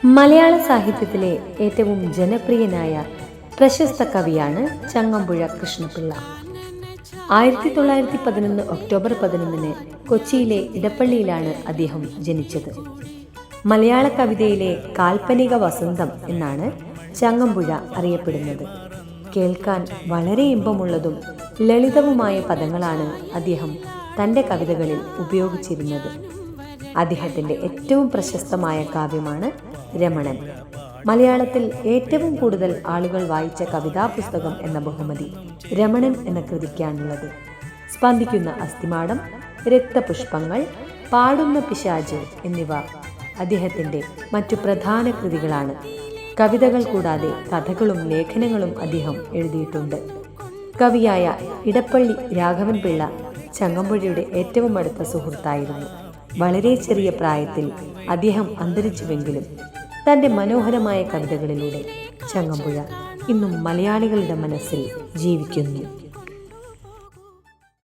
മലയാള സാഹിത്യത്തിലെ ഏറ്റവും ജനപ്രിയനായ പ്രശസ്ത കവിയാണ് ചങ്ങമ്പുഴ കൃഷ്ണപിള്ള. 1911 ഒക്ടോബർ 11 കൊച്ചിയിലെ ഇടപ്പള്ളിയിലാണ് അദ്ദേഹം ജനിച്ചത്. മലയാള കവിതയിലെ കാൽപ്പനിക വസന്തം എന്നാണ് ചങ്ങമ്പുഴ അറിയപ്പെടുന്നത്. കേൾക്കാൻ വളരെ ഇമ്പമുള്ളതും ലളിതവുമായ പദങ്ങളാണ് അദ്ദേഹം തൻ്റെ കവിതകളിൽ ഉപയോഗിച്ചിരുന്നത്. അദ്ദേഹത്തിൻ്റെ ഏറ്റവും പ്രശസ്തമായ കാവ്യമാണ് രമണൻ. മലയാളത്തിൽ ഏറ്റവും കൂടുതൽ ആളുകൾ വായിച്ച കവിതാ പുസ്തകം എന്ന ബഹുമതി രമണൻ എന്ന കൃതിക്കാണുള്ളത്. സ്പന്ദിക്കുന്ന അസ്ഥിമാടം, രക്തപുഷ്പങ്ങൾ, പാടുന്ന പിശാച് എന്നിവ അദ്ദേഹത്തിൻ്റെ മറ്റു പ്രധാന കൃതികളാണ്. കവിതകൾ കൂടാതെ കഥകളും ലേഖനങ്ങളും അദ്ദേഹം എഴുതിയിട്ടുണ്ട്. കവിയായ ഇടപ്പള്ളി രാഘവൻ പിള്ള ചങ്ങമ്പുഴയുടെ ഏറ്റവും അടുത്ത സുഹൃത്തായിരുന്നു. വളരെ ചെറിയ പ്രായത്തിൽ അദ്ദേഹം അന്തരിച്ചുവെങ്കിലും തൻ്റെ മനോഹരമായ കവിതകളിലൂടെ ചങ്ങമ്പുഴ ഇന്നും മലയാളികളുടെ മനസ്സിൽ ജീവിക്കുന്നു.